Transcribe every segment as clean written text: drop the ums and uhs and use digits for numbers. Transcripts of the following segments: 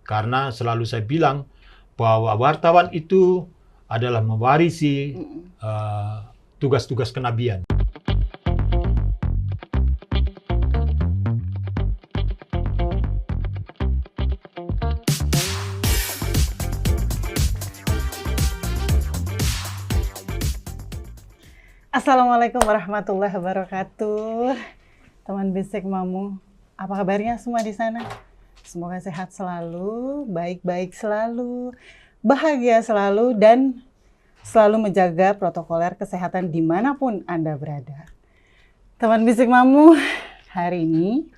Karena selalu saya bilang bahwa wartawan itu adalah mewarisi tugas-tugas kenabian. Assalamualaikum warahmatullahi wabarakatuh. Teman Bisik Mamu, apa kabarnya semua di sana? Semoga sehat selalu, baik-baik selalu, bahagia selalu, dan selalu menjaga protokoler kesehatan dimanapun Anda berada. Teman Bisik Mamu, hari ini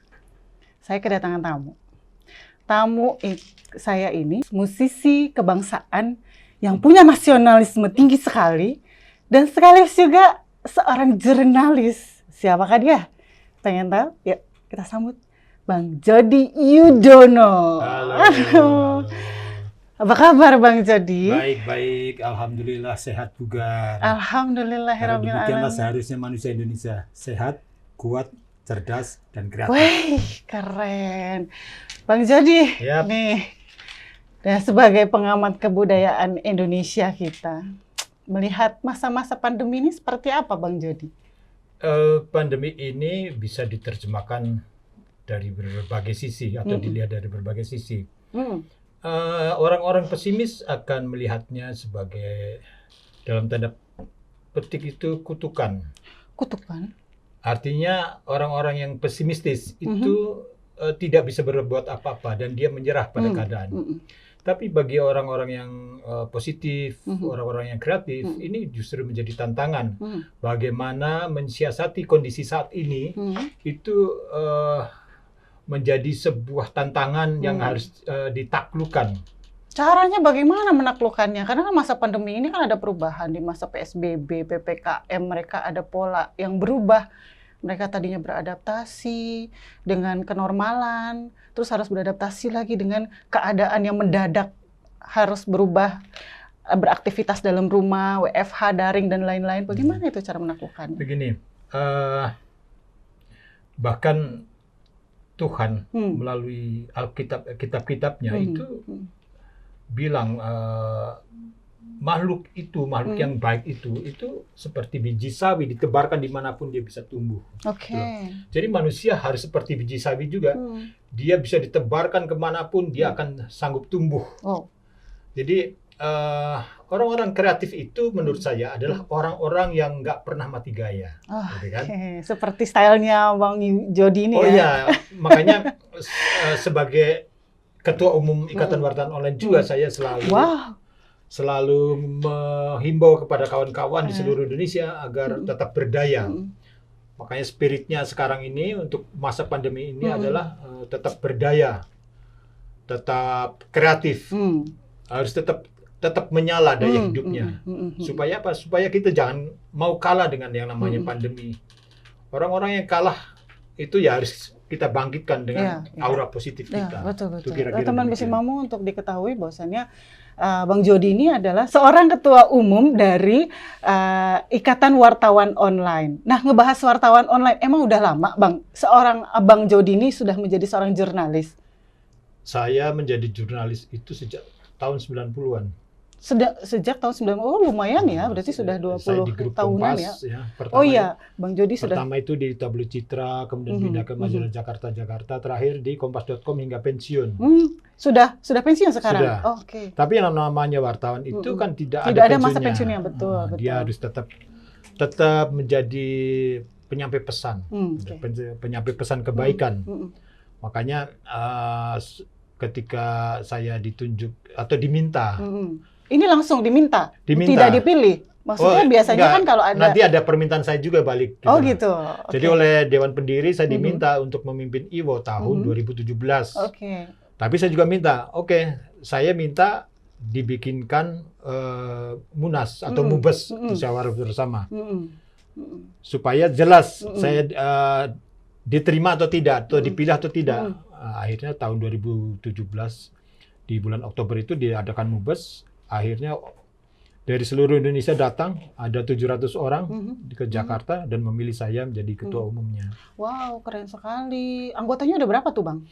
saya kedatangan tamu. Saya ini musisi kebangsaan yang punya nasionalisme tinggi sekali, dan sekaligus juga seorang jurnalis. Siapakah dia? Pengen tahu? Yuk, kita sambut Bang Jody Yudono. Halo. Apa kabar Bang Jody? Baik-baik, alhamdulillah sehat juga. Alhamdulillahirabbil Demikianlah alamin. seharusnya manusia Indonesia, sehat, kuat, cerdas, dan kreatif. Wih, keren. Bang Jody, Yap. nih. Dan sebagai pengamat kebudayaan Indonesia kita, melihat masa-masa pandemi ini seperti apa Bang Jody? Pandemi ini bisa diterjemahkan dari berbagai sisi atau dilihat dari berbagai sisi. Orang-orang pesimis akan melihatnya sebagai, dalam tanda petik itu, kutukan. Kutukan? Artinya orang-orang yang pesimistis itu tidak bisa berbuat apa-apa dan dia menyerah pada keadaan. Tapi bagi orang-orang yang positif, orang-orang yang kreatif, ini justru menjadi tantangan. Bagaimana mensiasati kondisi saat ini itu menjadi sebuah tantangan yang harus ditaklukkan. Caranya bagaimana menaklukkannya? Karena kan masa pandemi ini kan ada perubahan. Di masa PSBB, PPKM, mereka ada pola yang berubah. Mereka tadinya beradaptasi dengan kenormalan, terus harus beradaptasi lagi dengan keadaan yang mendadak, harus berubah, beraktivitas dalam rumah, WFH, daring, dan lain-lain. Bagaimana itu cara menaklukkannya? Begini, bahkan Tuhan melalui Alkitab, kitab-kitabnya itu bilang makhluk yang baik itu seperti biji sawi, ditebarkan dimanapun dia bisa tumbuh. Jadi manusia harus seperti biji sawi juga. Dia bisa ditebarkan kemanapun dia akan sanggup tumbuh. Jadi orang-orang kreatif itu menurut saya adalah orang-orang yang nggak pernah mati gaya. Gitu kan? Seperti stylenya Bang Jody ini. Oh iya, makanya sebagai Ketua Umum Ikatan Wartawan Online juga saya selalu menghimbau kepada kawan-kawan di seluruh Indonesia agar tetap berdaya. Makanya spiritnya sekarang ini untuk masa pandemi ini adalah tetap berdaya, tetap kreatif, harus tetap menyala daya hidupnya. Supaya apa? Supaya kita jangan mau kalah dengan yang namanya pandemi. Orang-orang yang kalah itu ya harus kita bangkitkan dengan aura positif kita. Betul. Kira-kira teman Bisik Mamu, untuk diketahui bahwasannya Bang Jody ini adalah seorang ketua umum dari Ikatan Wartawan Online. Nah, ngebahas wartawan online, emang udah lama Bang? Seorang Bang Jody ini sudah menjadi seorang jurnalis. Saya menjadi jurnalis itu sejak tahun 90-an. Sejak tahun 90, lumayan ya, berarti sudah 20 saya di grup tahunan Kompas, ya. Pertama, Bang Jody sudah. Pertama itu di Tabloid Citra, kemudian pindah ke majalah Jakarta, terakhir di Kompas.com hingga pensiun. Sudah pensiun sekarang? Sudah. Oke. Tapi yang namanya wartawan itu kan tidak ada pensiunnya. pensiunnya. Masa pensiunnya, betul. Dia harus tetap menjadi penyampai pesan, penyampai pesan kebaikan. Makanya ketika saya ditunjuk atau diminta. Ini langsung diminta? Tidak dipilih? Maksudnya biasanya kan kalau ada... Nanti ada permintaan saya juga balik. Oh gitu. Jadi oleh Dewan Pendiri saya diminta untuk memimpin IWO tahun 2017. Tapi saya juga minta, saya minta dibikinkan Munas atau Mubes, musyawarah bersama. Supaya jelas saya diterima atau tidak, atau dipilih atau tidak. Akhirnya tahun 2017, di bulan Oktober itu diadakan Mubes. Akhirnya dari seluruh Indonesia datang, ada 700 orang ke Jakarta dan memilih saya menjadi ketua umumnya. Wow, keren sekali. Anggotanya ada berapa tuh, Bang?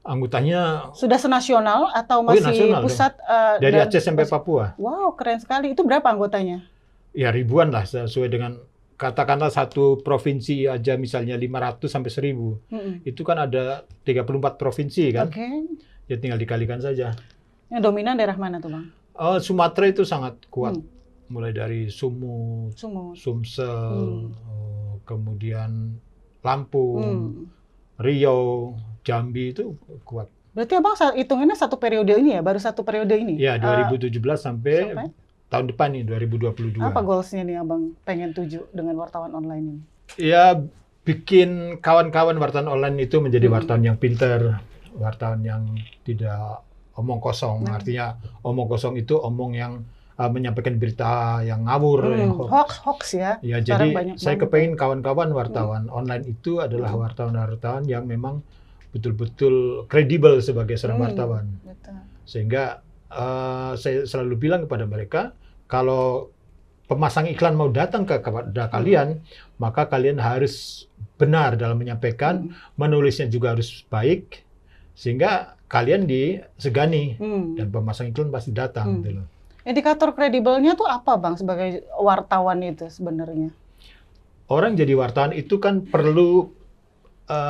Anggotanya sudah senasional atau masih nasional pusat? Dari Aceh sampai Papua. Wow, keren sekali. Itu berapa anggotanya? Ya ribuan lah, sesuai dengan katakanlah satu provinsi aja misalnya 500 sampai 1000. Itu kan ada 34 provinsi kan. Ya tinggal dikalikan saja. Yang dominan daerah mana tuh, Bang? Sumatera itu sangat kuat. Mulai dari Sumut, Sumsel, kemudian Lampung, Riau, Jambi itu kuat. Berarti Abang hitungannya satu periode ini ya? Baru satu periode ini? Ya, 2017 sampai tahun depan nih, 2022. Apa goals-nya nih Abang pengen tuju dengan wartawan online ini? Ya, bikin kawan-kawan wartawan online itu menjadi wartawan yang pintar, wartawan yang tidak omong kosong. Artinya omong kosong itu omong yang menyampaikan berita yang ngawur, yang hoax ya. Ya, jadi saya kepengen kawan-kawan wartawan online itu adalah wartawan-wartawan yang memang betul-betul kredibel sebagai seorang wartawan. Sehingga saya selalu bilang kepada mereka, kalau pemasang iklan mau datang kepada kalian, maka kalian harus benar dalam menyampaikan, menulisnya juga harus baik, sehingga kalian disegani dan pemasang iklan pasti datang. Gitu loh. Indikator kredibelnya tuh apa, Bang, sebagai wartawan itu sebenarnya? Orang jadi wartawan itu kan perlu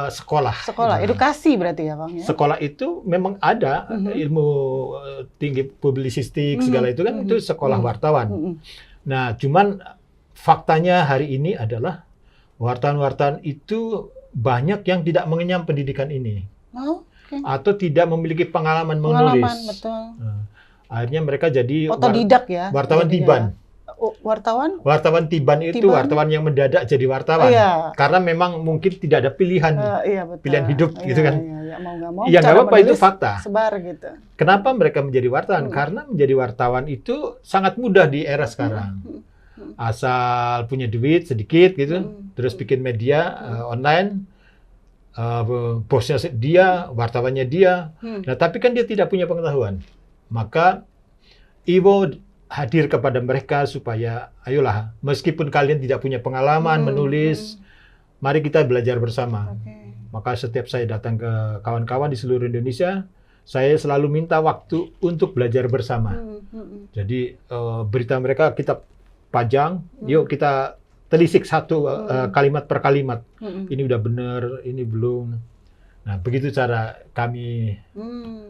sekolah. Sekolah, gitu. Edukasi berarti ya, Bang? Ya? Sekolah itu memang ada, ilmu tinggi publisistik, segala itu kan itu sekolah wartawan. Nah, cuman faktanya hari ini adalah wartawan-wartawan itu banyak yang tidak mengenyam pendidikan ini. Atau tidak memiliki pengalaman menulis. Betul. Nah, akhirnya mereka jadi otodidak ya. Wartawan tiban. Wartawan tiban itu wartawan yang mendadak jadi wartawan. Karena memang mungkin tidak ada pilihan pilihan hidup gitu kan. Mau nggak mau. Ya nggak apa-apa, itu fakta. Sebar gitu. Kenapa mereka menjadi wartawan? Karena menjadi wartawan itu sangat mudah di era sekarang. Asal punya duit sedikit gitu, terus bikin media online, bosnya dia, wartawannya dia. Nah, tapi kan dia tidak punya pengetahuan. Maka Iwo hadir kepada mereka supaya, ayolah, meskipun kalian tidak punya pengalaman menulis, mari kita belajar bersama. Maka setiap saya datang ke kawan-kawan di seluruh Indonesia, saya selalu minta waktu untuk belajar bersama. Jadi berita mereka kita pajang, yuk kita telisik satu kalimat per kalimat. Ini udah benar, ini belum. Nah, begitu cara kami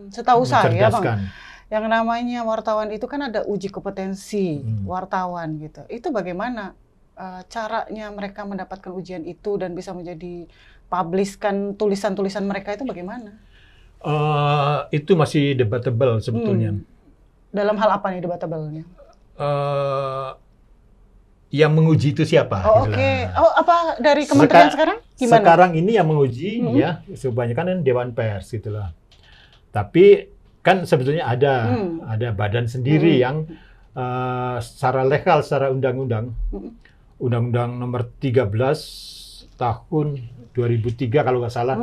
setahu saya, Bang. Yang namanya wartawan itu kan ada uji kompetensi wartawan gitu. Itu bagaimana caranya mereka mendapatkan ujian itu dan bisa menjadi publishkan tulisan-tulisan mereka itu bagaimana? Itu masih debatable sebetulnya. Dalam hal apa nih debatable-nya? Yang menguji itu siapa? Apa dari kementerian sekarang? Gimana? Sekarang ini yang menguji ya kebanyakan kan Dewan Pers gitulah. Tapi kan sebetulnya ada badan sendiri yang secara legal, secara undang-undang, Undang-Undang Nomor 13 tahun 2003 kalau nggak salah,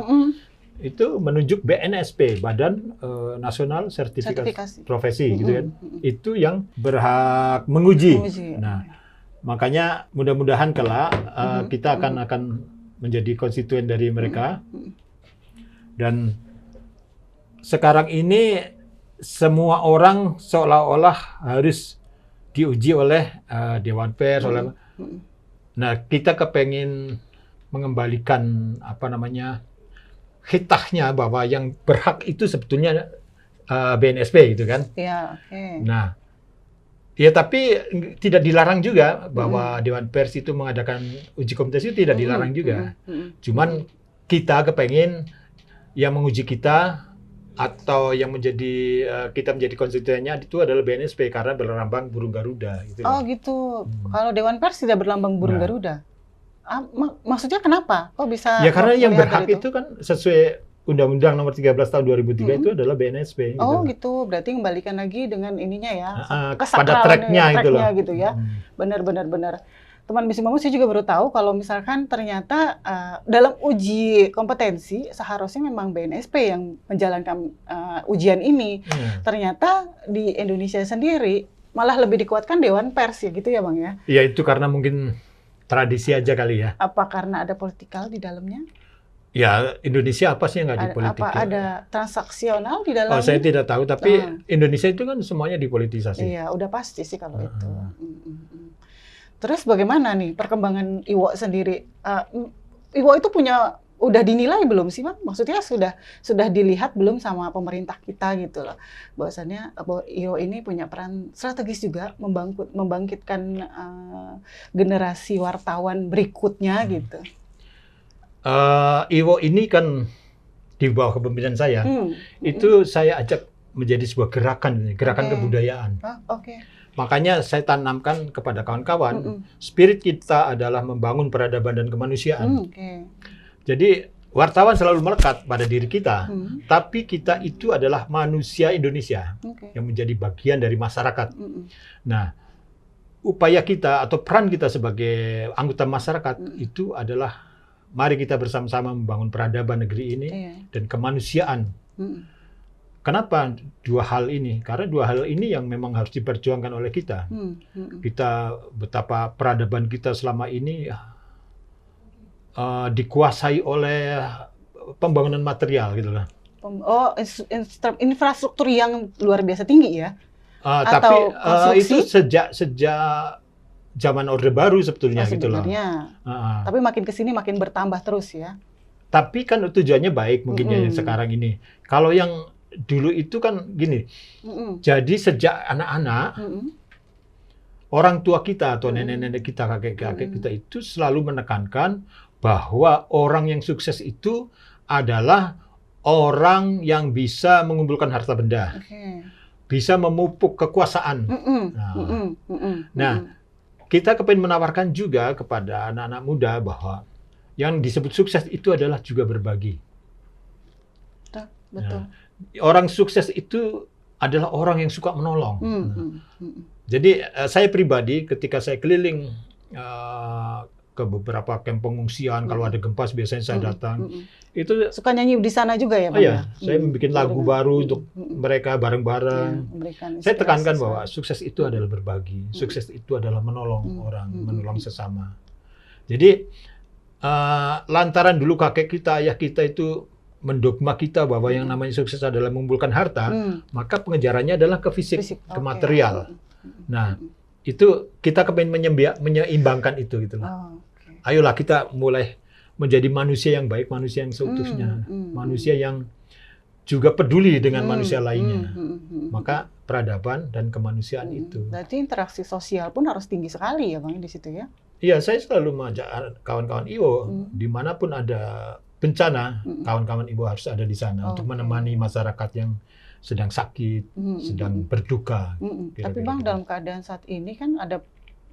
itu menunjuk BNSP, Badan Nasional Sertifikasi Profesi, gitu kan. Itu yang berhak menguji. Nah, makanya mudah-mudahan kelak kita akan menjadi konstituen dari mereka. Dan sekarang ini semua orang seolah-olah harus diuji oleh Dewan Pers. Nah, kita kepengen mengembalikan hitahnya bahwa yang berhak itu sebetulnya BNSP gitu kan. Nah, ya tapi tidak dilarang juga bahwa Dewan Pers itu mengadakan uji kompetensi, tidak dilarang juga. Cuman kita kepengen yang menguji kita atau yang kita menjadi konstituennya itu adalah BNSP karena berlambang burung Garuda. Gitu. Oh gitu. Kalau Dewan Pers tidak berlambang burung Garuda. Maksudnya kenapa? Kok bisa? Ya karena yang berhak itu kan sesuai Undang-Undang Nomor 13 tahun 2003 itu adalah BNSP. Oh gitu. Berarti kembalikan lagi dengan ininya ya. Pada tracknya gitu ya. Benar. Teman Misi Mamu, saya juga baru tahu kalau misalkan ternyata dalam uji kompetensi seharusnya memang BNSP yang menjalankan ujian ini. Ternyata di Indonesia sendiri malah lebih dikuatkan Dewan Pers ya gitu ya Bang ya? Ya itu karena mungkin tradisi aja kali ya. Apa karena ada politikal di dalamnya? Ya, Indonesia apa sih yang nggak Apa dipolitiki? ada transaksional di Oh, dalamnya? saya tidak tahu, tapi Indonesia itu kan semuanya dipolitisasi. Iya, udah pasti sih kalau itu. Terus bagaimana nih perkembangan IWO sendiri? IWO itu udah dinilai belum sih, Bang? Maksudnya sudah dilihat belum sama pemerintah kita gitu loh. Bahwasannya IWO ini punya peran strategis juga membangkitkan generasi wartawan berikutnya gitu. IWO ini kan di bawah kepemimpinan saya, itu saya ajak menjadi sebuah gerakan kebudayaan. Makanya saya tanamkan kepada kawan-kawan, spirit kita adalah membangun peradaban dan kemanusiaan. Jadi wartawan selalu melekat pada diri kita, tapi kita itu adalah manusia Indonesia yang menjadi bagian dari masyarakat. Nah, upaya kita atau peran kita sebagai anggota masyarakat itu adalah mari kita bersama-sama membangun peradaban negeri ini dan kemanusiaan. Kenapa dua hal ini? Karena dua hal ini yang memang harus diperjuangkan oleh kita. Kita betapa peradaban kita selama ini dikuasai oleh pembangunan material gitu lah. Infrastruktur yang luar biasa tinggi ya? Tapi itu sejak zaman Orde Baru sebetulnya gitu loh. Tapi makin kesini makin bertambah terus ya. Tapi kan tujuannya baik mungkin yang sekarang ini. Kalau yang dulu itu kan gini. Jadi sejak anak-anak orang tua kita atau nenek-nenek kita, kakek-kakek kita itu selalu menekankan bahwa orang yang sukses itu adalah orang yang bisa mengumpulkan harta benda. Bisa memupuk kekuasaan. Nah, kita kepengen menawarkan juga kepada anak-anak muda bahwa yang disebut sukses itu adalah juga berbagi. Betul. Nah, orang sukses itu adalah orang yang suka menolong. Jadi saya pribadi ketika saya keliling ke beberapa kamp pengungsian, kalau ada gempa biasanya saya datang. Itu suka nyanyi di sana juga ya, Bang? Iya, saya membuat lagu baru untuk mereka bareng-bareng. Saya tekankan bahwa sukses itu adalah berbagi, sukses itu adalah menolong orang, menolong sesama. Jadi lantaran dulu kakek kita, ayah kita itu mendogma kita bahwa yang namanya sukses adalah mengumpulkan harta, maka pengejarannya adalah ke fisik, ke material. Nah, itu kita kepengen menyeimbangkan itu gitu loh. Ayolah kita mulai menjadi manusia yang baik, manusia yang seutuhnya, manusia yang juga peduli dengan manusia lainnya. Maka peradaban dan kemanusiaan itu. Berarti interaksi sosial pun harus tinggi sekali ya, Bang, di situ ya? Iya, saya selalu mengajak kawan-kawan IWO, dimanapun ada bencana, kawan-kawan IWO harus ada di sana untuk menemani masyarakat yang sedang sakit, sedang berduka. Tapi Bang, dalam keadaan saat ini kan ada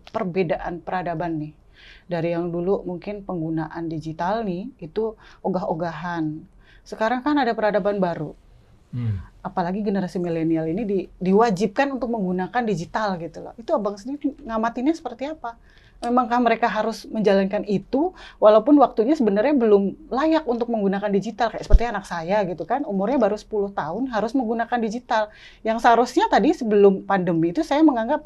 perbedaan peradaban nih. Dari yang dulu mungkin penggunaan digital nih, itu ogah-ogahan. Sekarang kan ada peradaban baru. Apalagi generasi milenial ini diwajibkan untuk menggunakan digital gitu loh. Itu Abang sendiri ngamatinnya seperti apa? Memangkah mereka harus menjalankan itu walaupun waktunya sebenarnya belum layak untuk menggunakan digital, kayak seperti anak saya gitu kan, umurnya baru 10 tahun harus menggunakan digital. Yang seharusnya tadi sebelum pandemi itu saya menganggap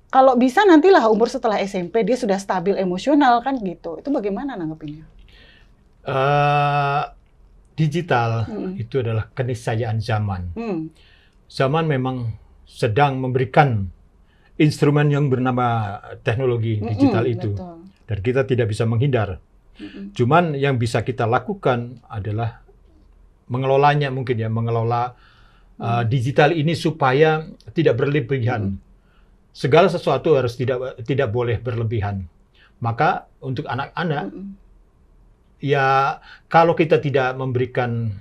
kalau bisa nantilah umur setelah SMP dia sudah stabil emosional kan gitu. Itu bagaimana nanggepinnya? Digital itu adalah keniscayaan zaman. Zaman memang sedang memberikan instrumen yang bernama teknologi digital itu. Betul. Dan kita tidak bisa menghindar. Cuman yang bisa kita lakukan adalah mengelolanya mungkin ya, mengelola digital ini supaya tidak berlebihan. Segala sesuatu harus tidak boleh berlebihan. Maka untuk anak-anak, ya kalau kita tidak memberikan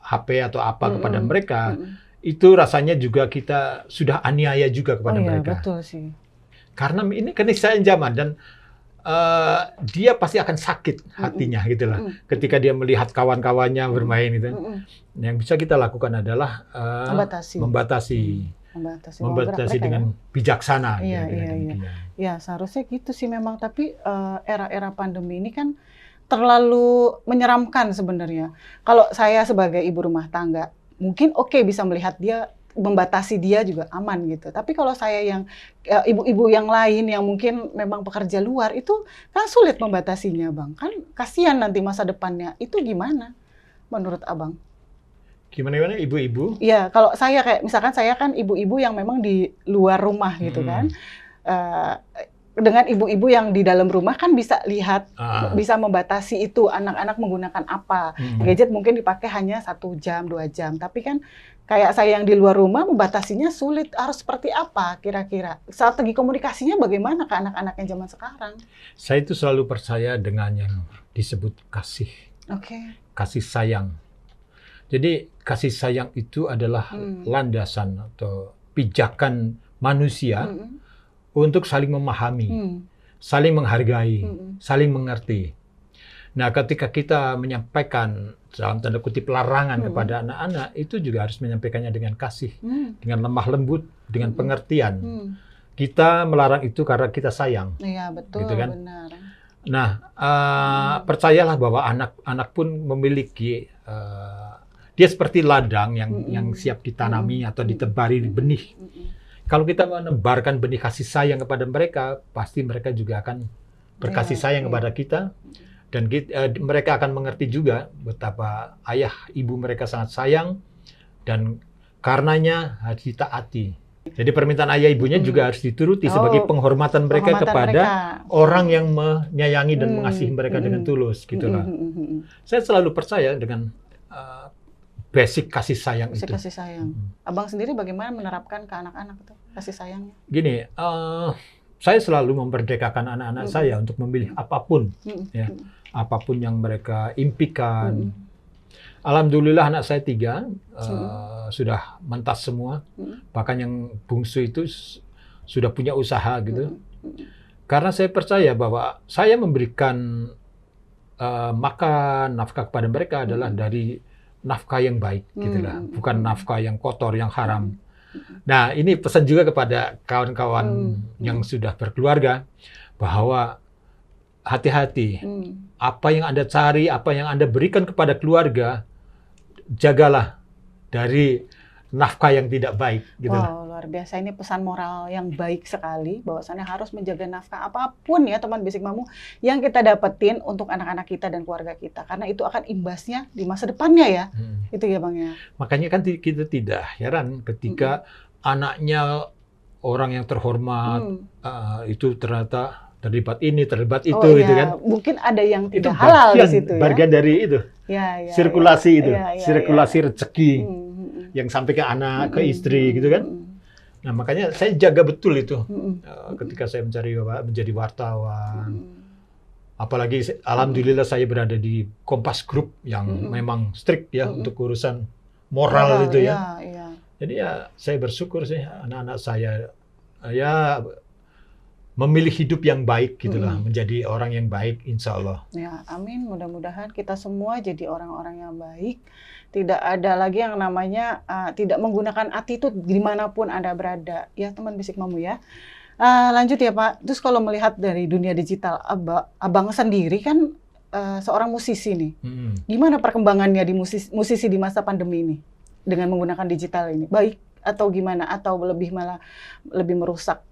HP atau apa kepada mereka, itu rasanya juga kita sudah aniaya juga kepada mereka. Betul sih. Karena ini keniscayaan zaman dan dia pasti akan sakit hatinya gitu lah. Ketika dia melihat kawan-kawannya bermain gitu. Yang bisa kita lakukan adalah membatasi dengan bijaksana. Ya, seharusnya gitu sih memang. Tapi era-era pandemi ini kan terlalu menyeramkan sebenarnya. Kalau saya sebagai ibu rumah tangga, mungkin bisa melihat dia membatasi dia juga aman gitu. Tapi kalau saya yang ibu-ibu yang lain yang mungkin memang pekerja luar itu kan sulit membatasinya, Bang. Kan kasihan nanti masa depannya. Itu gimana menurut Abang? Gimana ibu-ibu? Iya, kalau saya kayak misalkan saya kan ibu-ibu yang memang di luar rumah gitu kan. Dengan ibu-ibu yang di dalam rumah kan bisa lihat, bisa membatasi itu anak-anak menggunakan apa. Gadget mungkin dipakai hanya 1 jam, 2 jam. Tapi kan kayak saya yang di luar rumah membatasinya sulit. Harus seperti apa kira-kira? Strategi komunikasinya bagaimana ke anak-anak yang zaman sekarang? Saya itu selalu percaya dengan yang disebut kasih. Kasih sayang. Jadi kasih sayang itu adalah landasan atau pijakan manusia untuk saling memahami, saling menghargai, saling mengerti. Nah, ketika kita menyampaikan dalam tanda kutip larangan kepada anak-anak, itu juga harus menyampaikannya dengan kasih, dengan lemah lembut, dengan pengertian. Kita melarang itu karena kita sayang. Iya, betul, gitu kan? Benar. Nah, percayalah bahwa anak-anak pun memiliki dia seperti ladang yang siap ditanami atau ditebari benih. Kalau kita menebarkan benih kasih sayang kepada mereka, pasti mereka juga akan berkasih sayang kepada kita. Dan mereka akan mengerti juga betapa ayah ibu mereka sangat sayang. Dan karenanya harus ditaati. Jadi permintaan ayah ibunya juga harus dituruti sebagai penghormatan mereka kepada orang yang menyayangi dan mengasihi mereka dengan tulus. Gitulah. Saya selalu percaya dengan basic kasih sayang itu. Kasih sayang. Abang sendiri bagaimana menerapkan ke anak-anak itu kasih sayangnya? Gini, saya selalu memerdekakan anak-anak saya untuk memilih apapun, ya, apapun yang mereka impikan. Alhamdulillah anak saya 3 sudah mentas semua, bahkan yang bungsu itu sudah punya usaha gitu. Karena saya percaya bahwa saya memberikan makan, nafkah kepada mereka adalah dari nafkah yang baik, gitulah, bukan nafkah yang kotor, yang haram. Nah, ini pesan juga kepada kawan-kawan yang sudah berkeluarga bahwa hati-hati. Apa yang Anda cari, apa yang Anda berikan kepada keluarga, jagalah dari nafkah yang tidak baik. Gitulah. Wow, luar biasa. Ini pesan moral yang baik sekali, bahwasannya harus menjaga nafkah apapun ya teman Basic Mamu yang kita dapetin untuk anak-anak kita dan keluarga kita. Karena itu akan imbasnya di masa depannya ya. Itu ya Bang ya. Makanya kan kita tidak heran ketika anaknya orang yang terhormat itu ternyata terlibat ini, terlibat itu, gitu kan. Mungkin ada yang tidak halal di situ ya. Bagian dari itu. Sirkulasi itu, sirkulasi rezeki. Yang sampai ke anak, ke istri, gitu kan. Nah, makanya saya jaga betul itu ketika saya menjadi wartawan. Apalagi alhamdulillah saya berada di Kompas Group yang memang strict ya untuk urusan moral itu ya. Jadi ya saya bersyukur sih anak-anak saya ya memilih hidup yang baik gitulah, menjadi orang yang baik insya Allah. Ya, amin. Mudah-mudahan kita semua jadi orang-orang yang baik. Tidak ada lagi yang namanya tidak menggunakan attitude dimanapun Anda berada. Ya, teman Basic Mamu ya. Lanjut ya Pak. Terus kalau melihat dari dunia digital, Abang sendiri kan seorang musisi nih. Gimana perkembangannya di musisi di masa pandemi ini dengan menggunakan digital ini? Baik atau gimana? Atau malah lebih merusak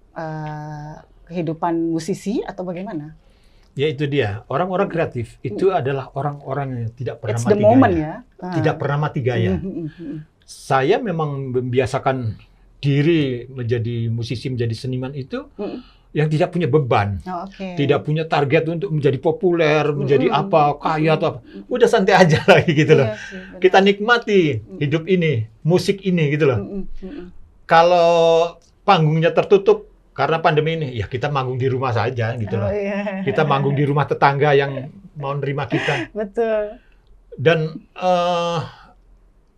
kehidupan musisi atau bagaimana? Ya itu dia, orang-orang kreatif itu adalah orang-orang yang tidak pernah mati gaya. Tidak pernah mati gaya. Saya memang membiasakan diri menjadi musisi, menjadi seniman itu yang tidak punya beban, tidak punya target untuk menjadi populer, menjadi apa, kaya atau apa. Udah santai aja lagi gitu loh. Kita nikmati hidup ini, musik ini gitu loh. Kalau panggungnya tertutup karena pandemi ini, ya kita manggung di rumah saja gitu loh. Kita manggung di rumah tetangga yang mau nerima kita. Betul. Dan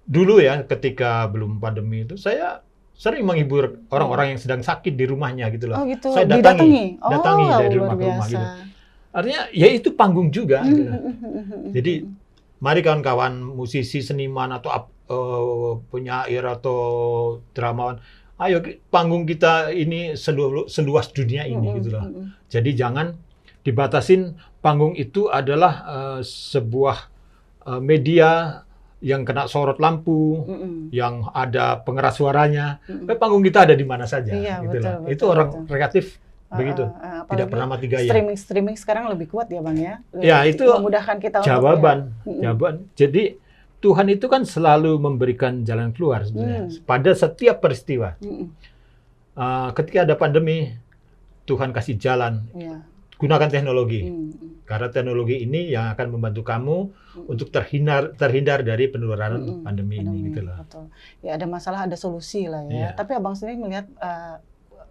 dulu ya ketika belum pandemi itu saya sering menghibur orang-orang yang sedang sakit di rumahnya gitu loh. Oh gitu. Saya datangi dari rumah ke rumah gitu. Artinya ya itu panggung juga. Gitu. Jadi mari kawan-kawan musisi, seniman atau penyair atau dramawan, ayo panggung kita ini seluas dunia ini gitu loh. Jadi jangan dibatasin, panggung itu adalah sebuah media yang kena sorot lampu, yang ada pengeras suaranya. Panggung kita ada di mana saja. Iya, gitu betul, lah. betul, Itu orang betul. kreatif begitu. Tidak pernah mati gaya. Streaming sekarang lebih kuat ya Bang ya. Ya, itu memudahkan kita jawaban. Jawaban. Jadi Tuhan itu kan selalu memberikan jalan keluar sebenarnya pada setiap peristiwa. Ketika ada pandemi, Tuhan kasih jalan. Gunakan teknologi. Karena teknologi ini yang akan membantu kamu untuk terhindar dari penularan pandemi ini. Gitu lah. Betul. Ya ada masalah, ada solusi lah ya. Tapi Abang sendiri melihat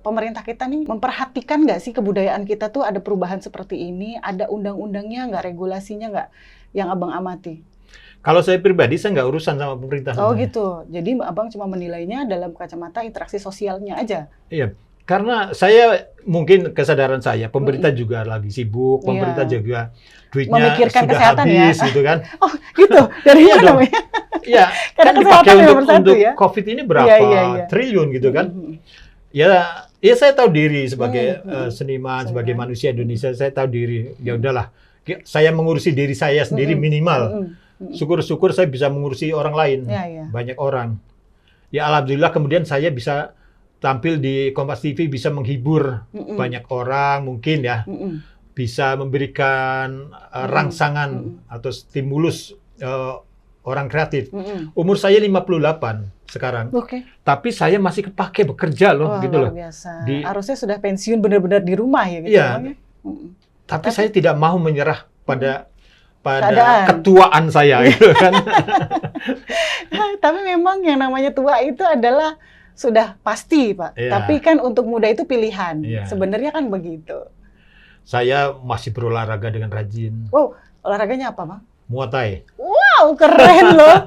pemerintah kita nih memperhatikan nggak sih kebudayaan kita tuh ada perubahan seperti ini, ada undang-undangnya nggak, regulasinya nggak yang Abang amati? Kalau saya pribadi, saya nggak urusan sama pemerintah. Oh gitu, jadi Abang cuma menilainya dalam kacamata interaksi sosialnya aja? Iya, karena saya mungkin kesadaran saya, pemerintah juga lagi sibuk, pemerintah juga duitnya memikirkan sudah kesehatan habis, ya? gitu kan. Oh gitu, dari mana? Iya, kan dipakai untuk COVID ini berapa triliun gitu kan. Ya saya tahu diri sebagai seniman, sebagai manusia Indonesia, saya tahu diri. Ya udahlah, saya mengurusi diri saya sendiri minimal. Syukur-syukur saya bisa mengurusi orang lain, banyak orang. Ya alhamdulillah kemudian saya bisa tampil di Kompas TV, bisa menghibur banyak orang mungkin ya. Bisa memberikan rangsangan atau stimulus orang kreatif. Umur saya 58 sekarang. Tapi saya masih kepake bekerja loh, gitu loh. Biasa. Harusnya sudah pensiun benar-benar di rumah ya gitu. Iya. Tapi saya tidak mau menyerah pada ketuaan saya gitu kan. Tapi memang yang namanya tua itu adalah sudah pasti, Pak. Tapi kan untuk muda itu pilihan. Sebenarnya kan begitu. Saya masih berolahraga dengan rajin. Wow, olahraganya apa, Bang? Muay Thai. Wow, keren loh.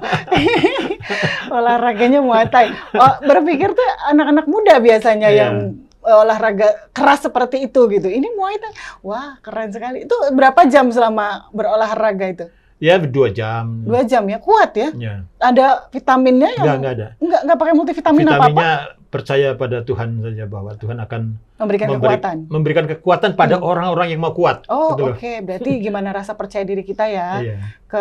Olahraganya Muay Thai. Berpikir tuh anak-anak muda biasanya yang olahraga keras seperti itu gitu. Ini Muay Thai. Wah, keren sekali. Itu berapa jam selama berolahraga itu? Ya, 2 jam. 2 jam ya? Kuat ya? Ada vitaminnya yang? Enggak ada. Enggak pakai multivitamin apa-apa? Vitaminnya percaya pada Tuhan saja, bahwa Tuhan akan memberikan kekuatan pada orang-orang yang mau kuat. Oh, oke. Berarti gimana rasa percaya diri kita ya? Ke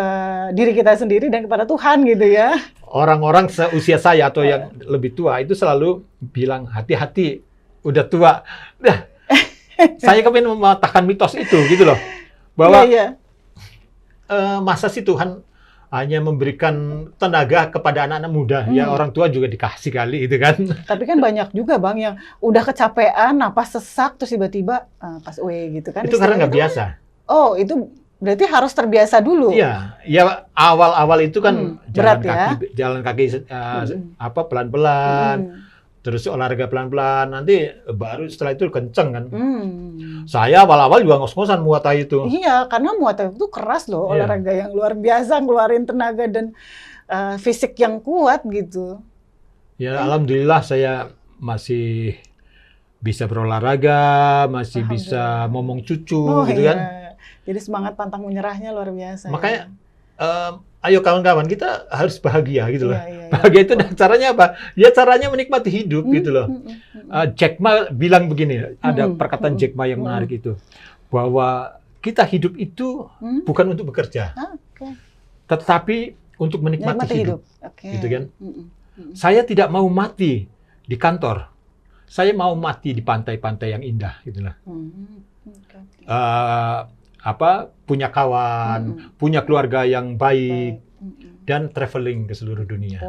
diri kita sendiri dan kepada Tuhan gitu ya? Orang-orang seusia saya atau yang lebih tua itu selalu bilang, hati-hati, udah tua. Nah, saya kepingin mematahkan mitos itu gitu loh. Bahwa masa sih Tuhan hanya memberikan tenaga kepada anak-anak muda, ya orang tua juga dikasih kali itu kan. Tapi kan banyak juga Bang yang udah kecapean, napas sesak, terus tiba-tiba pas gitu kan. Itu karena nggak biasa. Oh, itu berarti harus terbiasa dulu. Iya, ya awal-awal itu kan jalan kaki pelan-pelan. Terus olahraga pelan-pelan, nanti baru setelah itu kenceng kan. Saya awal-awal juga ngos-ngosan Muay Thai itu. Iya, karena Muay Thai itu keras loh, olahraga yang luar biasa, ngeluarin tenaga dan fisik yang kuat gitu. Ya, alhamdulillah saya masih bisa berolahraga, masih bisa ngomong cucu gitu kan. Jadi semangat pantang menyerahnya luar biasa. Makanya ayo kawan-kawan, kita harus bahagia gitu loh. Bahagia itu caranya apa? Ya caranya menikmati hidup gitu loh. Jack Ma bilang begini, ada perkataan Jack Ma yang menarik itu, bahwa kita hidup itu bukan untuk bekerja, tetapi untuk menikmati hidup. Gitu kan? Saya tidak mau mati di kantor, saya mau mati di pantai-pantai yang indah gitu loh. Punya kawan, punya keluarga yang baik, dan traveling ke seluruh dunia.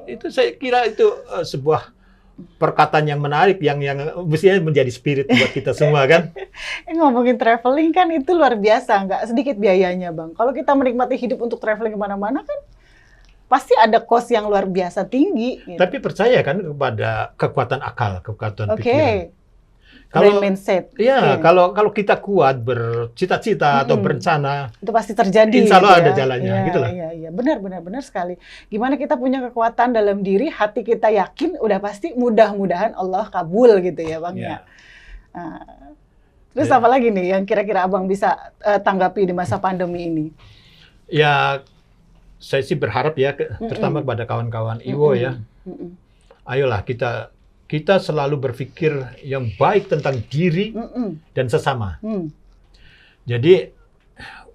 Itu saya kira itu sebuah perkataan yang menarik, yang mestinya menjadi spirit buat kita semua kan. Ngomongin traveling kan itu luar biasa, nggak sedikit biayanya Bang. Kalau kita menikmati hidup untuk traveling kemana-mana kan, pasti ada cost yang luar biasa tinggi. Gitu. Tapi percaya kan kepada kekuatan akal, kekuatan pikiran. Kalau mindset. Iya, kalau kita kuat bercita-cita atau berencana, itu pasti terjadi. Insya Allah ada jalannya, gitu lah. Iya, benar sekali. Gimana kita punya kekuatan dalam diri, hati kita yakin, udah pasti mudah-mudahan Allah kabul gitu ya, Bang ya. Terus apa lagi nih yang kira-kira Abang bisa tanggapi di masa pandemi ini? Ya, saya sih berharap ya, terutama kepada kawan-kawan IWO ya. Ayolah kita selalu berpikir yang baik tentang diri dan sesama. Jadi,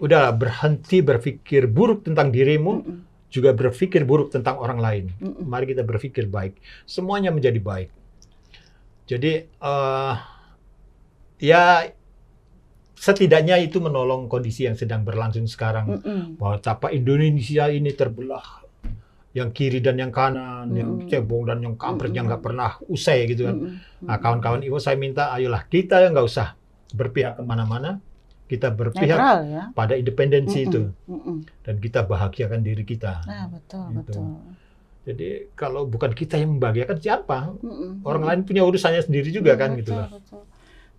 udah berhenti berpikir buruk tentang dirimu, juga berpikir buruk tentang orang lain. Mari kita berpikir baik. Semuanya menjadi baik. Jadi ya setidaknya itu menolong kondisi yang sedang berlangsung sekarang. Bahwa apa Indonesia ini terbelah. Yang kiri dan yang kanan, yang cebong dan yang kampret yang nggak pernah usai gitu kan. Nah, kawan-kawan Iwo saya minta, ayolah kita nggak usah berpihak kemana-mana, kita berpihak netral, ya? pada independensi itu, dan kita bahagiakan diri kita. Nah, betul, gitu. betul. Jadi kalau bukan kita yang membahagiakan siapa? Orang lain punya urusannya sendiri juga kan, gitu loh. Betul.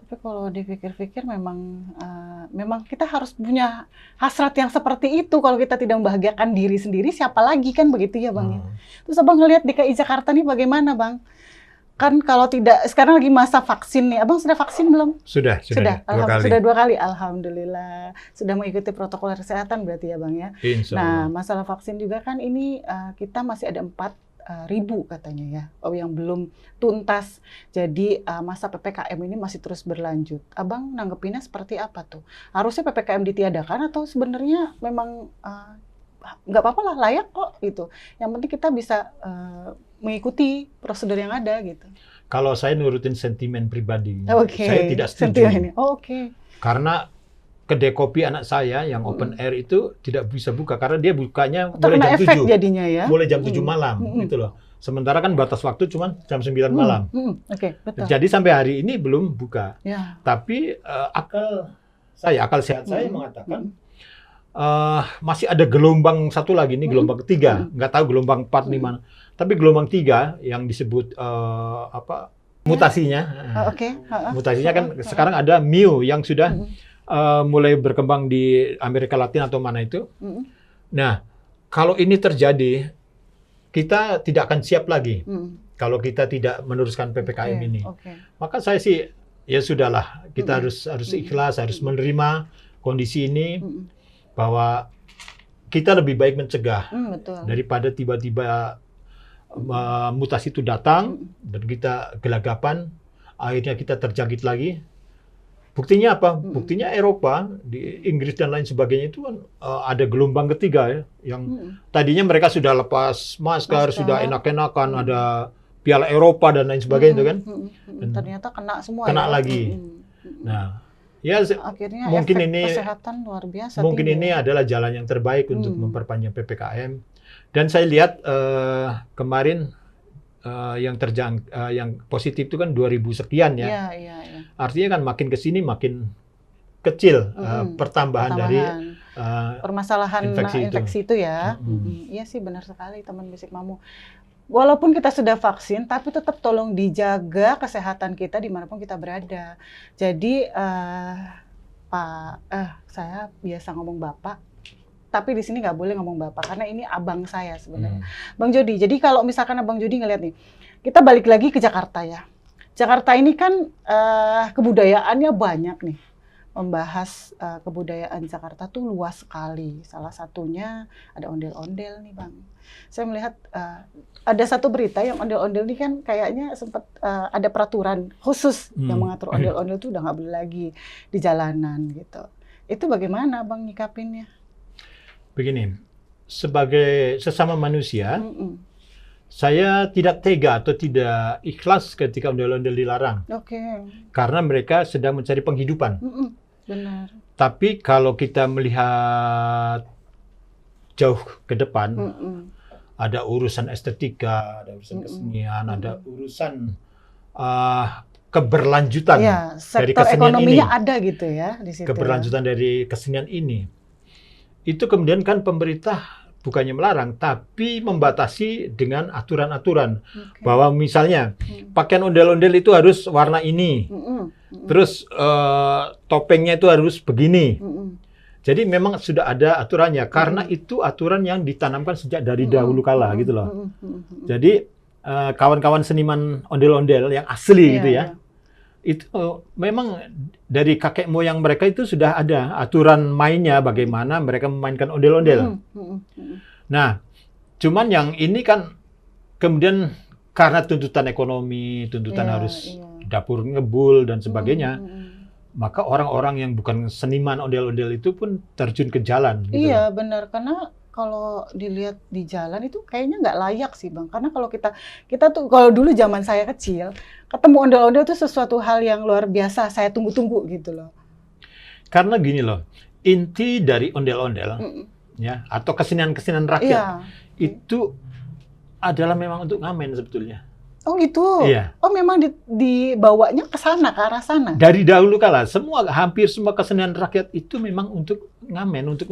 Tapi kalau dipikir-pikir memang kita harus punya hasrat yang seperti itu. Kalau kita tidak membahagiakan diri sendiri, siapa lagi kan begitu ya Bang? Terus Abang ngelihat DKI Jakarta nih bagaimana Bang? Kan kalau tidak, sekarang lagi masa vaksin nih. Abang sudah vaksin belum? Sudah 2 kali. Sudah 2 kali, alhamdulillah. Sudah mengikuti protokol kesehatan berarti ya Bang ya? Nah, masalah vaksin juga kan ini kita masih ada 4.000 katanya ya, yang belum tuntas. Jadi masa PPKM ini masih terus berlanjut. Abang nanggepinnya seperti apa tuh? Harusnya PPKM ditiadakan atau sebenarnya memang nggak apa-apa lah, layak kok gitu. Yang penting kita bisa mengikuti prosedur yang ada gitu. Kalau saya nurutin sentimen pribadi, Okay. saya tidak setuju. Oke. Karena kedai kopi anak saya yang open air itu tidak bisa buka karena dia bukanya mulai jam 7. Jadinya ya. Mulai jam 7 malam gitu loh. Sementara kan batas waktu cuma jam 9 malam. Oke, betul. Jadi sampai hari ini belum buka. Ya. Tapi akal sehat saya mengatakan masih ada gelombang satu lagi nih, gelombang ketiga. Nggak tahu gelombang 4 di mana. Tapi gelombang 3 yang disebut mutasinya. Mutasinya kan sekarang ada Mu yang sudah mulai berkembang di Amerika Latin atau mana itu. Nah, kalau ini terjadi, kita tidak akan siap lagi. Kalau kita tidak meneruskan PPKM ini. Maka saya sih, ya sudahlah, kita harus ikhlas, harus menerima kondisi ini, bahwa kita lebih baik mencegah daripada tiba-tiba mutasi itu datang, dan kita gelagapan, akhirnya kita terjangkit lagi. Buktinya apa? Buktinya Eropa, di Inggris dan lain sebagainya itu kan ada gelombang ketiga ya, yang tadinya mereka sudah lepas masker, sudah enak-enakan, ada Piala Eropa dan lain sebagainya itu kan. Dan ternyata kena semua. Kena lagi. Nah, ya akhirnya mungkin ini kesehatan luar biasa. Mungkin ini adalah jalan yang terbaik untuk memperpanjang PPKM. Dan saya lihat kemarin yang positif itu kan 2.000 sekian ya. Iya. Artinya kan makin ke sini makin kecil pertambahan dari permasalahan infeksi itu ya. Iya sih, benar sekali teman Bisik Mamu. Walaupun kita sudah vaksin, tapi tetap tolong dijaga kesehatan kita dimanapun kita berada. Jadi saya biasa ngomong Bapak, tapi di sini nggak boleh ngomong Bapak karena ini abang saya sebenarnya. Bang Jody, jadi kalau misalkan Abang Jody ngeliat nih, kita balik lagi ke Jakarta ya. Jakarta ini kan kebudayaannya banyak nih. Membahas kebudayaan Jakarta tuh luas sekali. Salah satunya ada ondel-ondel nih Bang. Saya melihat ada satu berita yang ondel-ondel ini kan kayaknya sempat ada peraturan khusus yang mengatur ondel-ondel itu udah nggak boleh lagi di jalanan gitu. Itu bagaimana Bang nyikapinnya? Begini, sebagai sesama manusia, saya tidak tega atau tidak ikhlas ketika ondel-ondel dilarang. Karena mereka sedang mencari penghidupan. Benar. Tapi kalau kita melihat jauh ke depan, ada urusan estetika, ada urusan kesenian, ada urusan keberlanjutan dari kesenian ini. Ekonominya ada gitu ya di situ. Keberlanjutan dari kesenian ini. Itu kemudian kan pemerintah bukannya melarang, tapi membatasi dengan aturan-aturan. Bahwa misalnya pakaian ondel-ondel itu harus warna ini. Terus topengnya itu harus begini. Jadi memang sudah ada aturannya, karena itu aturan yang ditanamkan sejak dari dahulu kala gitu loh. Jadi kawan-kawan seniman ondel-ondel yang asli gitu ya, itu memang dari kakek moyang mereka itu sudah ada aturan mainnya, bagaimana mereka memainkan ondel-ondel. Nah, cuman yang ini kan kemudian karena tuntutan ekonomi, tuntutan harus dapur ngebul dan sebagainya, maka orang-orang yang bukan seniman ondel-ondel itu pun terjun ke jalan. Gitu. Iya benar, karena kalau dilihat di jalan itu kayaknya nggak layak sih Bang. Karena kalau kita tuh kalau dulu zaman saya kecil, ketemu ondel-ondel itu sesuatu hal yang luar biasa, saya tunggu-tunggu gitu loh. Karena gini loh, inti dari ondel-ondel ya atau kesenian-kesenian rakyat itu adalah memang untuk ngamen sebetulnya. Oh gitu? Iya. Oh memang dibawanya ke sana, ke arah sana? Dari dahulu kala, hampir semua kesenian rakyat itu memang untuk ngamen, untuk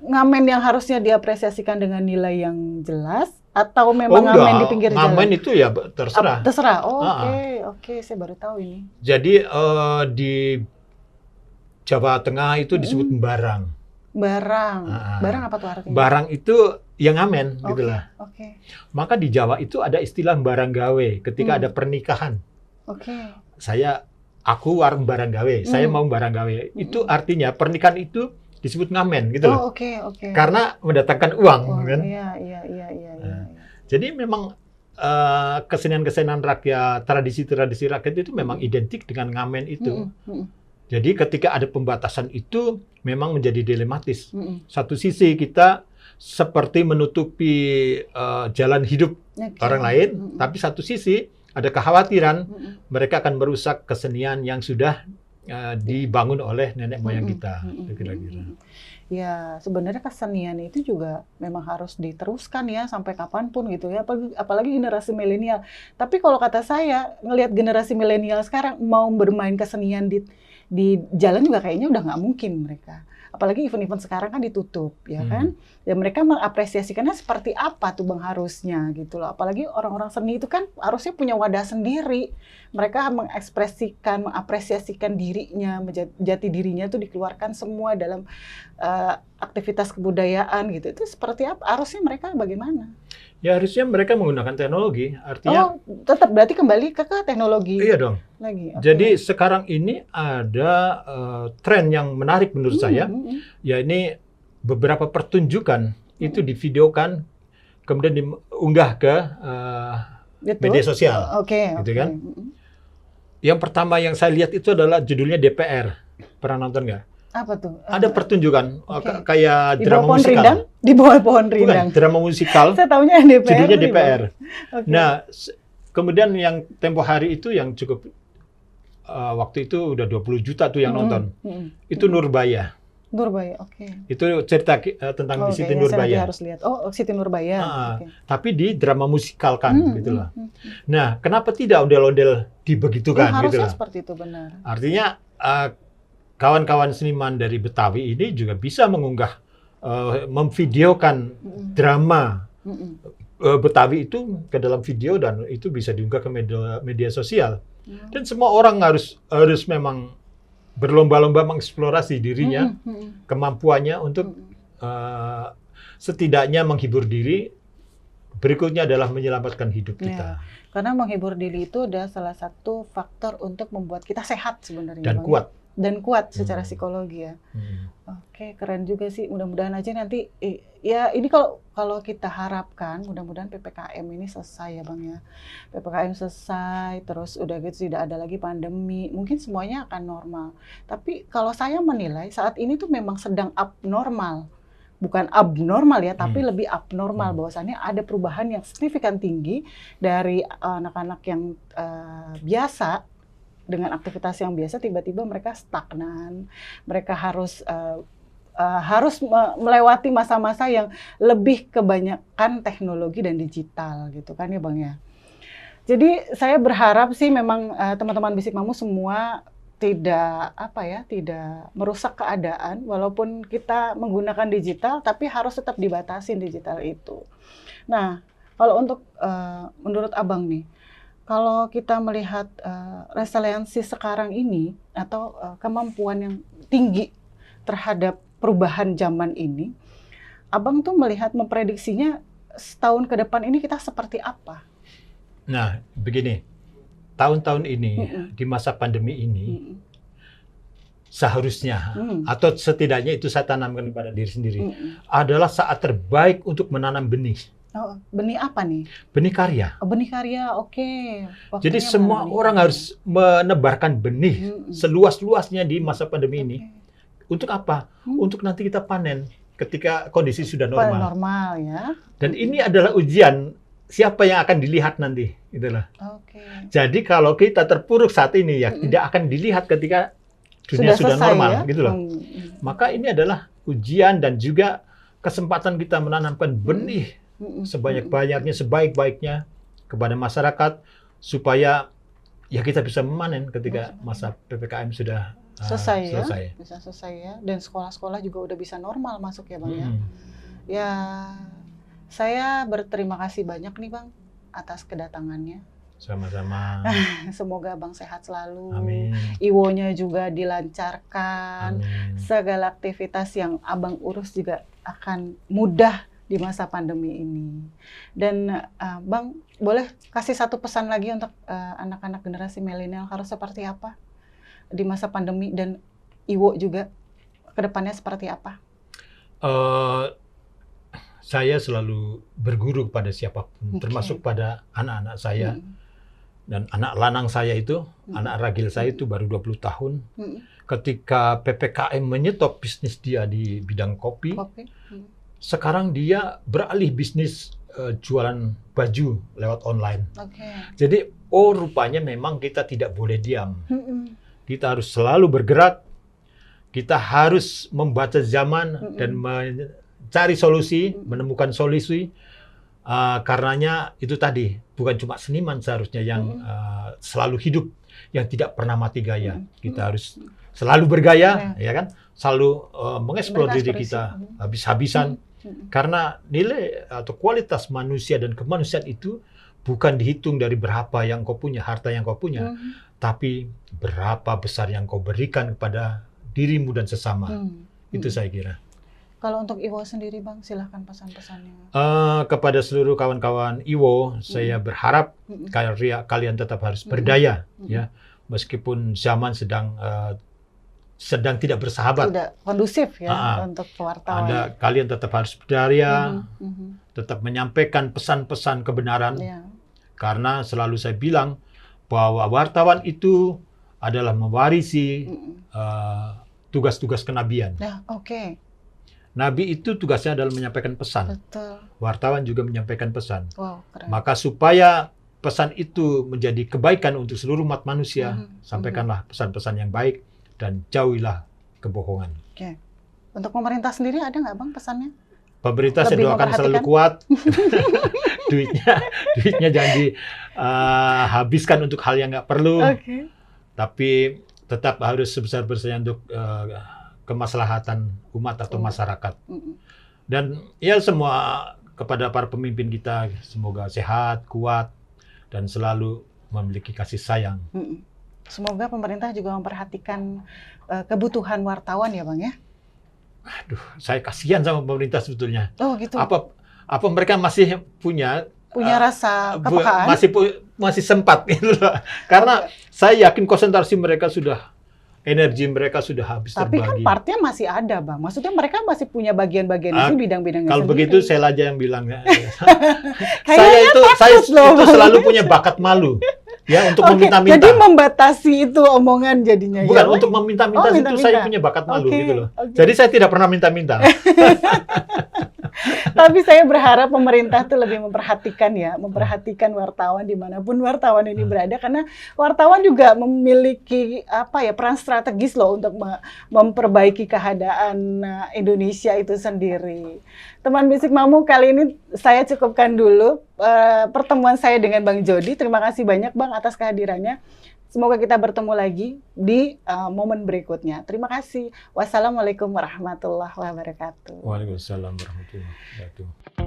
ngamen yang harusnya diapresiasikan dengan nilai yang jelas, atau memang ngamen di pinggir jalan? Ngamen itu ya terserah. Terserah, oke, saya baru tahu ini. Jadi di Jawa Tengah itu disebut barang. Barang apa tuh artinya? Barang itu yang ngamen, gitulah. Maka di Jawa itu ada istilah barang gawe ketika ada pernikahan. Aku warung barang gawe, saya mau barang gawe. Itu artinya pernikahan itu disebut ngamen, gitu loh. Karena mendatangkan uang, kan? Iya. Jadi memang kesenian-kesenian rakyat, tradisi-tradisi rakyat itu memang identik dengan ngamen itu. Jadi ketika ada pembatasan itu memang menjadi dilematis. Satu sisi kita seperti menutupi jalan hidup orang lain, tapi satu sisi ada kekhawatiran mereka akan merusak kesenian yang sudah dibangun oleh nenek moyang kita, kira-kira. Ya, sebenarnya kesenian itu juga memang harus diteruskan ya sampai kapanpun gitu ya, apalagi generasi milenial. Tapi kalau kata saya, ngelihat generasi milenial sekarang mau bermain kesenian di jalan juga kayaknya udah nggak mungkin mereka. Apalagi event-event sekarang kan ditutup, ya kan? Dan mereka mengapresiasikannya seperti apa tuh Bang harusnya gitu loh. Apalagi orang-orang seni itu kan harusnya punya wadah sendiri. Mereka mengekspresikan, mengapresiasikan dirinya, jati dirinya tuh dikeluarkan semua dalam aktivitas kebudayaan gitu. Itu seperti apa? Harusnya mereka bagaimana? Ya harusnya mereka menggunakan teknologi, artinya... tetap berarti kembali ke teknologi. Iya dong. Lagi. Jadi sekarang ini ada tren yang menarik menurut saya, ya ini beberapa pertunjukan itu divideokan, kemudian diunggah ke media sosial, gitu kan? Yang pertama yang saya lihat itu adalah judulnya DPR. Pernah nonton nggak? Apa tuh? Ada pertunjukan kayak drama musikal. Di bawah pohon rindang. Bukan, drama musikal. Saya tahunya DPR. Judulnya DPR. Nah, kemudian yang tempo hari itu yang cukup waktu itu udah 20 juta tuh yang nonton. Itu Nurbaya. Itu cerita tentang Siti Nurbaya. Saya harus lihat. Oh, Siti Nurbaya. Tapi di drama musikalkan gitu loh. Nah, kenapa tidak ondel-ondel dibegitukan gitu loh. Harusnya seperti itu, benar. Artinya kawan-kawan seniman dari Betawi ini juga bisa mengunggah, memvideokan drama Betawi itu ke dalam video dan itu bisa diunggah ke media sosial. Dan semua orang harus memang berlomba-lomba mengeksplorasi dirinya, kemampuannya untuk setidaknya menghibur diri. Berikutnya adalah menyelamatkan hidup kita. Karena menghibur diri itu adalah salah satu faktor untuk membuat kita sehat sebenarnya. Dan kuat secara psikologi ya. Oke, keren juga sih. Mudah-mudahan aja nanti ya ini kalau kita harapkan mudah-mudahan PPKM ini selesai ya Bang ya. PPKM selesai, terus udah gitu tidak ada lagi pandemi. Mungkin semuanya akan normal. Tapi kalau saya menilai saat ini tuh memang sedang abnormal. Bukan abnormal ya, tapi lebih abnormal. Bahwasannya ada perubahan yang signifikan tinggi dari anak-anak yang biasa dengan aktivitas yang biasa tiba-tiba mereka stagnan, mereka harus melewati masa-masa yang lebih kebanyakan teknologi dan digital gitu kan ya Bang ya. Jadi saya berharap sih memang teman-teman Bisik Mamu semua tidak merusak keadaan walaupun kita menggunakan digital tapi harus tetap dibatasi digital itu. Nah, kalau untuk menurut Abang nih, kalau kita melihat resiliensi sekarang ini atau kemampuan yang tinggi terhadap perubahan zaman ini, Abang tuh melihat memprediksinya setahun ke depan ini kita seperti apa? Nah, begini, tahun-tahun ini di masa pandemi ini seharusnya atau setidaknya itu saya tanamkan pada diri sendiri adalah saat terbaik untuk menanam benih. Oh, benih apa nih? Benih karya. Oh, benih karya, oke. Jadi semua orang harus menebarkan benih seluas-luasnya di masa pandemi ini. Untuk apa? Untuk nanti kita panen. ketika kondisi sudah normal. Normal ya. Dan ini adalah ujian siapa yang akan dilihat nanti, itulah. Jadi kalau kita terpuruk saat ini ya tidak akan dilihat ketika dunia sudah normal, ya? Gitu loh. Maka ini adalah ujian dan juga kesempatan kita menanamkan benih sebanyak-banyaknya, sebaik-baiknya kepada masyarakat supaya ya kita bisa memanen ketika masa PPKM sudah selesai. Ya? Bisa selesai ya. Dan sekolah-sekolah juga udah bisa normal masuk ya Bang ya. Ya, saya berterima kasih banyak nih Bang atas kedatangannya. Sama-sama. Semoga Bang sehat selalu. Amin. Iwonya juga dilancarkan. Amin. Segala aktivitas yang Abang urus juga akan mudah di masa pandemi ini. Dan Bang, boleh kasih satu pesan lagi untuk anak-anak generasi milenial harus seperti apa di masa pandemi, dan Iwo juga ke depannya seperti apa? Saya selalu berguru pada siapapun, termasuk pada anak-anak saya. Dan anak lanang saya itu, anak ragil saya itu baru 20 tahun. Ketika PPKM menyetop bisnis dia di bidang kopi. Sekarang dia beralih bisnis jualan baju lewat online. Jadi, rupanya memang kita tidak boleh diam. Kita harus selalu bergerak, kita harus membaca zaman dan mencari solusi, menemukan solusi. Karenanya itu tadi, bukan cuma seniman seharusnya yang selalu hidup, yang tidak pernah mati gaya. Kita harus selalu bergaya, ya kan? Selalu mengeksplor diri kita habis-habisan. Karena nilai atau kualitas manusia dan kemanusiaan itu bukan dihitung dari berapa yang kau punya, harta yang kau punya, tapi berapa besar yang kau berikan kepada dirimu dan sesama. Itu saya kira. Kalau untuk Iwo sendiri Bang, silahkan pesan-pesannya. Kepada seluruh kawan-kawan Iwo, saya berharap kalian tetap harus berdaya, ya, meskipun zaman sedang tidak bersahabat. Tidak kondusif ya untuk wartawan. Kalian tetap harus berdaya, tetap menyampaikan pesan-pesan kebenaran. Karena selalu saya bilang bahwa wartawan itu adalah mewarisi tugas-tugas kenabian. Nabi itu tugasnya adalah menyampaikan pesan. Betul. Wartawan juga menyampaikan pesan. Keren. Maka supaya pesan itu menjadi kebaikan untuk seluruh umat manusia, sampaikanlah pesan-pesan yang baik dan jauhilah kebohongan. Untuk pemerintah sendiri ada nggak Bang pesannya? Pemerintah saya doakan selalu kuat. duitnya jangan dihabiskan untuk hal yang nggak perlu. Tapi tetap harus sebesar-besarnya untuk kemaslahatan umat atau masyarakat. Dan ya semua kepada para pemimpin kita, semoga sehat, kuat, dan selalu memiliki kasih sayang. Semoga pemerintah juga memperhatikan kebutuhan wartawan ya Bang ya? Aduh, saya kasihan sama pemerintah sebetulnya. Gitu. Apa mereka masih punya rasa kepekaan? Masih sempat gitu loh. Karena saya yakin konsentrasi mereka energi mereka sudah habis Tapi terbagi. Kan partnya masih ada, Bang. Maksudnya mereka masih punya bagian-bagian itu, bidang-bidangnya kalau sendiri. Begitu saya aja yang bilang. saya itu selalu punya bakat malu. Ya, untuk meminta-minta. Jadi membatasi itu omongan jadinya. Bukan, untuk meminta-minta itu saya punya bakat malu gitu loh. Jadi saya tidak pernah minta-minta. Tapi saya berharap pemerintah tuh lebih memperhatikan wartawan dimanapun wartawan ini berada, karena wartawan juga memiliki peran strategis loh untuk memperbaiki keadaan Indonesia itu sendiri. Teman Bisik Mamuk, kali ini saya cukupkan dulu pertemuan saya dengan Bang Jody. Terima kasih banyak Bang atas kehadirannya. Semoga kita bertemu lagi di momen berikutnya. Terima kasih. Wassalamualaikum warahmatullahi wabarakatuh. Waalaikumsalam warahmatullahi wabarakatuh.